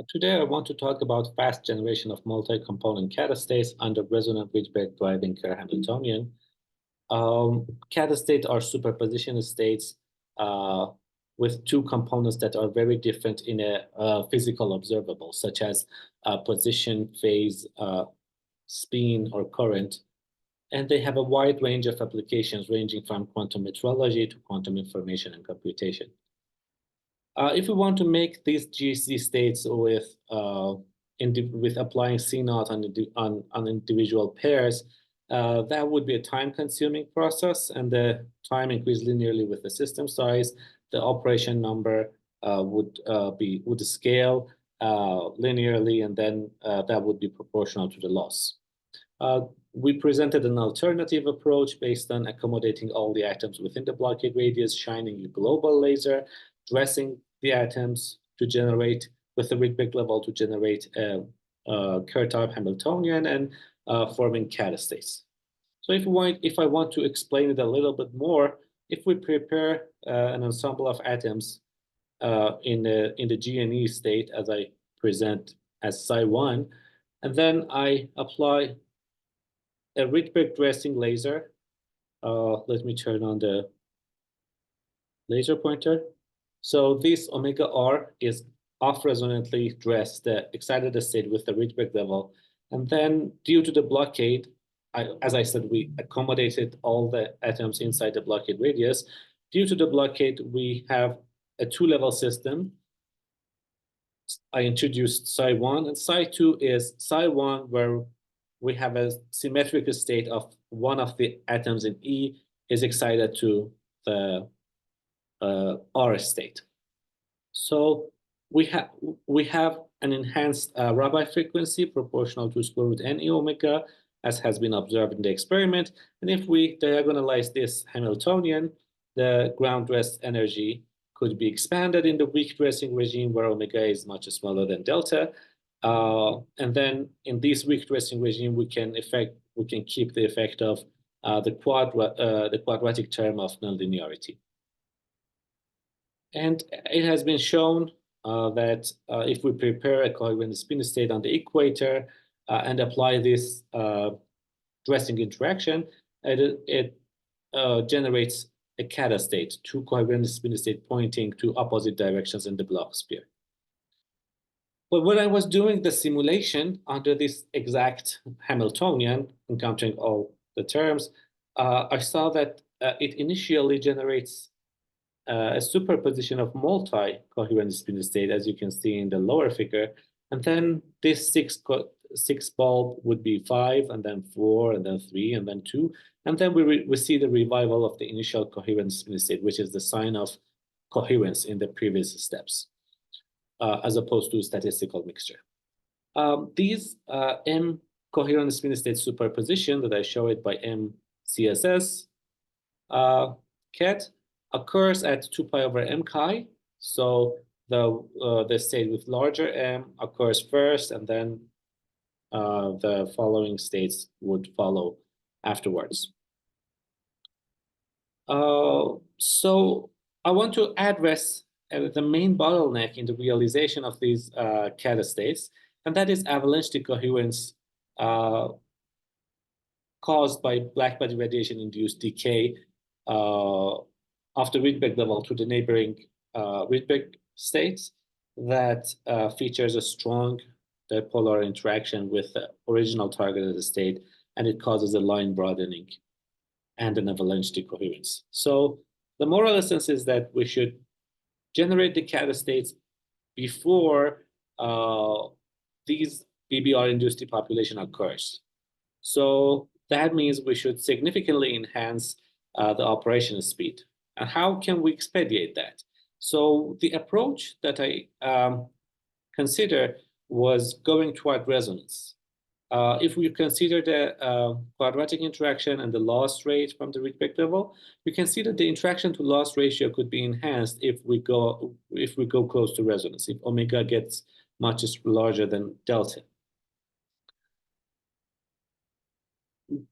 Today, I want to talk about fast generation of multi-component catastates under resonant Rydberg-Kerr Hamiltonian. Catastates are superposition states with two components that are very different in a physical observable, such as position, phase, spin, or current. And they have a wide range of applications ranging from quantum metrology to quantum information and computation. If we want to make these GC states with applying C0 on individual pairs, that would be a time-consuming process, and the time increased linearly with the system size. The operation number would scale linearly, and then that would be proportional to the loss. We presented an alternative approach based on accommodating all the atoms within the blockade radius, shining a global laser, dressing the atoms to generate, with the Rydberg level, to generate a Kerr-type Hamiltonian and forming catastates. So if I want to explain it a little bit more, if we prepare an ensemble of atoms in the G&E state, as I present as psi1, and then I apply a Rydberg-dressing laser. Let me turn on the laser pointer. So this omega R is off-resonantly dressed, excited state with the Rydberg level. And then due to the blockade, as I said, we accommodated all the atoms inside the blockade radius. Due to the blockade, we have a two-level system. I introduced psi1, and psi2 is psi1, where we have a symmetric state of one of the atoms in E is excited to the R state. So we have an enhanced Rabi frequency proportional to square root n e omega, as has been observed in the experiment. And if we diagonalize this Hamiltonian, the ground rest energy could be expanded in the weak dressing regime, where omega is much smaller than delta. And then in this weak dressing regime, we can keep the effect of the quadratic term of nonlinearity. And it has been shown that if we prepare a coherent spin state on the equator and apply this dressing interaction, it generates a catastate, two coherent spin states pointing to opposite directions in the Bloch sphere. But when I was doing the simulation under this exact Hamiltonian, encountering all the terms, I saw that it initially generates a superposition of multi-coherent spin state, as you can see in the lower figure. And then this six bulb would be 5, and then 4, and then 3, and then 2. And then we see the revival of the initial coherent spin state, which is the sign of coherence in the previous steps, as opposed to statistical mixture. These M coherent spin state superposition that I show it by m-CSS cat occurs at 2 pi over m chi. So the state with larger m occurs first, and then the following states would follow afterwards. So I want to address the main bottleneck in the realization of these catastates, and that is avalanche decoherence caused by blackbody-radiation-induced decay of the Rydberg level to the neighboring Rydberg states that features a strong dipolar interaction with the original targeted state, and it causes a line broadening and an avalanche decoherence. So the moral essence is that we should generate the catastates before these BBR-induced depopulation occurs. So that means we should significantly enhance the operation speed. And how can we expedite that? So the approach that I consider was going toward resonance. If we consider the quadratic interaction and the loss rate from the Rydberg level, we can see that the interaction to loss ratio could be enhanced if we go close to resonance, if omega gets much larger than delta.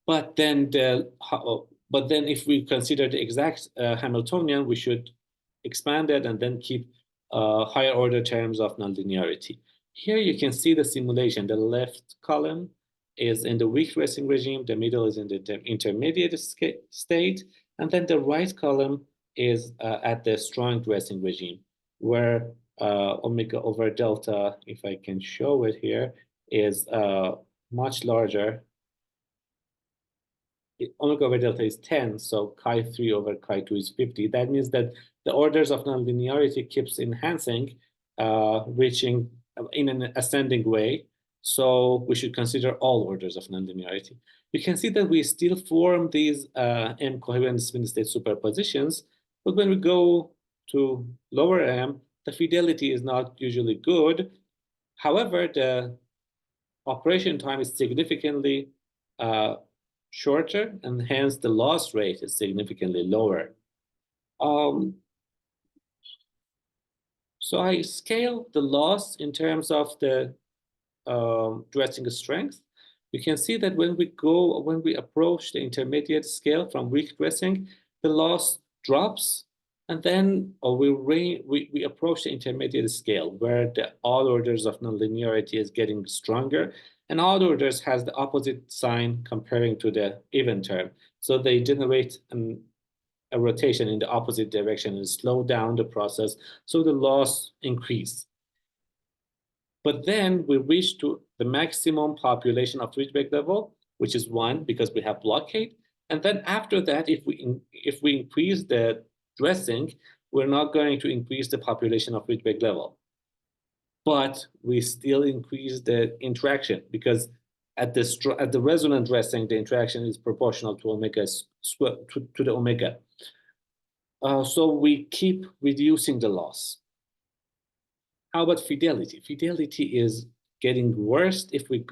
But then if we consider the exact Hamiltonian, we should expand it and then keep higher order terms of nonlinearity. Here you can see the simulation. The left column is in the weak dressing regime, the middle is in the intermediate state, and then the right column is at the strong dressing regime, where omega over delta, if I can show it here, is much larger. Omega over delta is 10, so chi3 over chi2 is 50. That means that the orders of nonlinearity keeps enhancing, reaching in an ascending way. So we should consider all orders of nonlinearity. You can see that we still form these m-coherent spin-state superpositions, but when we go to lower m, the fidelity is not usually good. However, the operation time is significantly shorter, and hence the loss rate is significantly lower. So I scale the loss in terms of the dressing strength. You can see that when we approach the intermediate scale from weak dressing, the loss drops, and then we approach the intermediate scale where the odd orders of nonlinearity is getting stronger, and odd orders has the opposite sign comparing to the even term. So they generate a rotation in the opposite direction and slow down the process, so the loss increase. But then we reach to the maximum population of Rydberg level, which is 1 because we have blockade. And then after that, if we increase the dressing, we're not going to increase the population of Rydberg level. But we still increase the interaction because at the resonant dressing, the interaction is proportional to omega to the omega. So we keep reducing the loss. How about fidelity? Fidelity is getting worse if we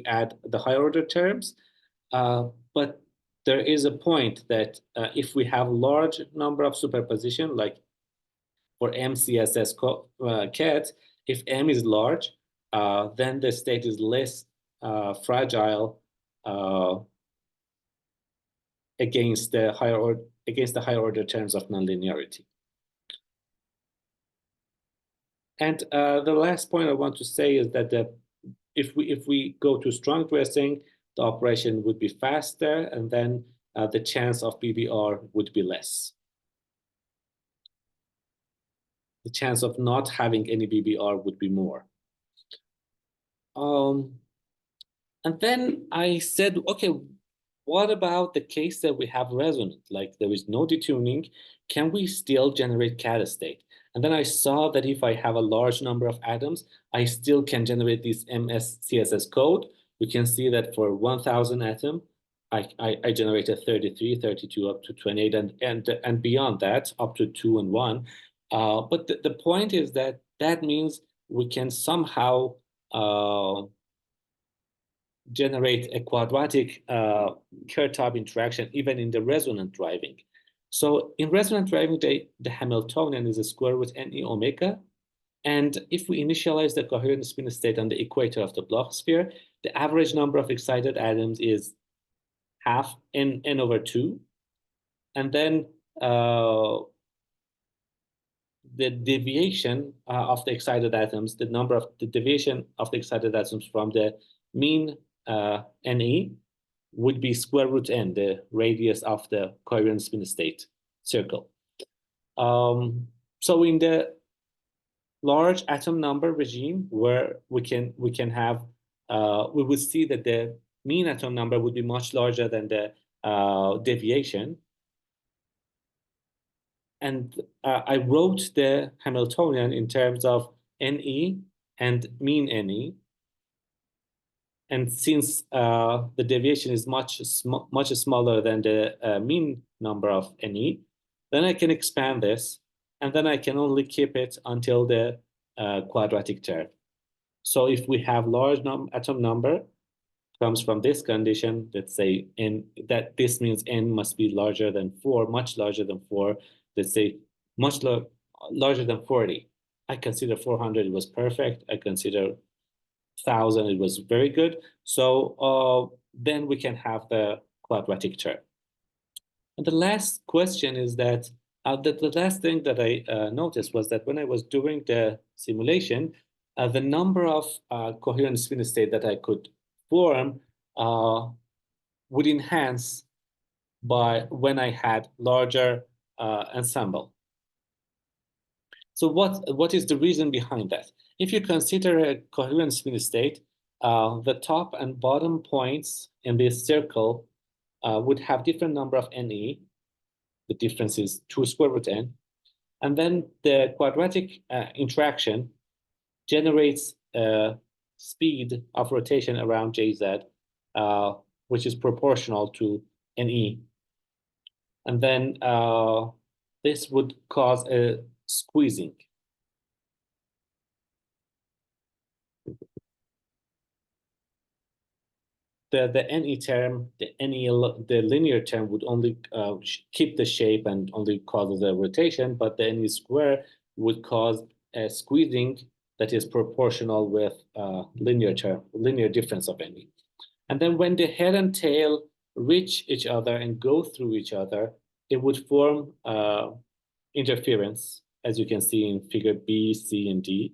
add the higher order terms, but there is a point that if we have large number of superposition, like for m-CSS cat, if m is large, then the state is less fragile against the higher order terms of nonlinearity. And the last point I want to say is that if we go to strong dressing, the operation would be faster, and then the chance of BBR would be less. The chance of not having any BBR would be more. And then I said, okay, what about the case that we have resonant? Like there is no detuning, can we still generate cat-state? And then I saw that if I have a large number of atoms, I still can generate this m-CSS code. You can see that for 1,000 atoms, I generated 33, 32, up to 28, and beyond that, up to 2 and 1. But the point is that means we can somehow generate a quadratic Kerr-Taub interaction even in the resonant driving. So in resonant driving, the Hamiltonian is a square root NE omega. And if we initialize the coherent spin state on the equator of the Bloch sphere, the average number of excited atoms is half n over 2. And then the deviation of the excited atoms, the deviation of the excited atoms from the mean NE would be square root n, the radius of the coherent spin state circle. So in the large atom number regime, where we can have, we would see that the mean atom number would be much larger than the deviation. And I wrote the Hamiltonian in terms of NE and mean NE. And since the deviation is much smaller than the mean number of NE, then I can expand this, and then I can only keep it until the quadratic term. So if we have large atom number comes from this condition, let's say n, that this means n must be larger than 4, much larger than 4, let's say much larger than 40. I consider 400 was perfect. I consider 1,000 it was very good. So then we can have the quadratic term. And the last question is that the last thing that I noticed was that when I was doing the simulation, the number of coherent spin state that I could form would enhance by when I had larger ensemble. So what is the reason behind that? If you consider a coherent spin state, the top and bottom points in this circle would have different number of NE. The difference is 2 square root n. And then the quadratic interaction generates a speed of rotation around JZ, which is proportional to NE. And then this would cause a squeezing. The NE term, the linear term would only keep the shape and only causes a rotation, but the NE square would cause a squeezing that is proportional with linear difference of NE. And then when the head and tail reach each other and go through each other, it would form interference, as you can see in figure B, C, and D.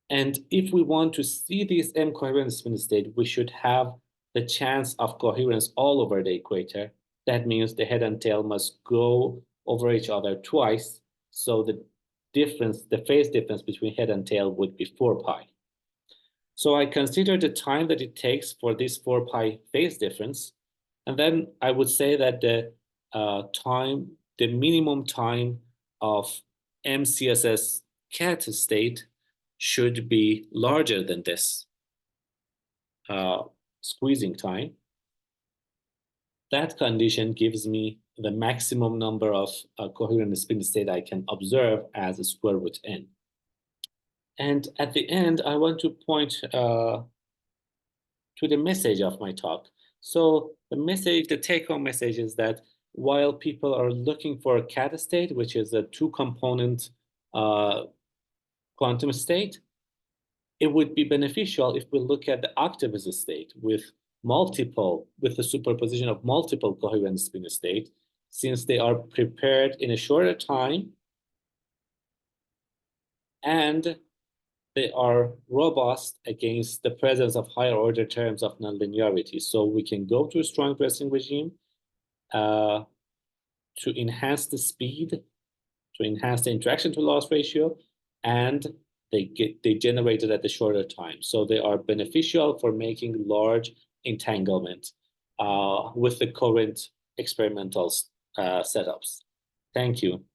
And if we want to see this M-coherent spin state, we should have the chance of coherence all over the equator. That means the head and tail must go over each other twice. So the phase difference between head and tail would be 4 pi. So I consider the time that it takes for this 4 pi phase difference. And then I would say that the minimum time of m-CSS cat state should be larger than this squeezing time. That condition gives me the maximum number of coherent spin state I can observe as a square root n. And at the end, I want to point to the message of my talk. So the take-home message is that while people are looking for a cat state, which is a 2-component quantum state, it would be beneficial if we look at the octopus state with the superposition of multiple coherent spin state, since they are prepared in a shorter time and they are robust against the presence of higher order terms of nonlinearity. So we can go to a strong dressing regime to enhance the speed, to enhance the interaction to loss ratio, and they generated at a shorter time. So they are beneficial for making large entanglement with the current experimental setups. Thank you.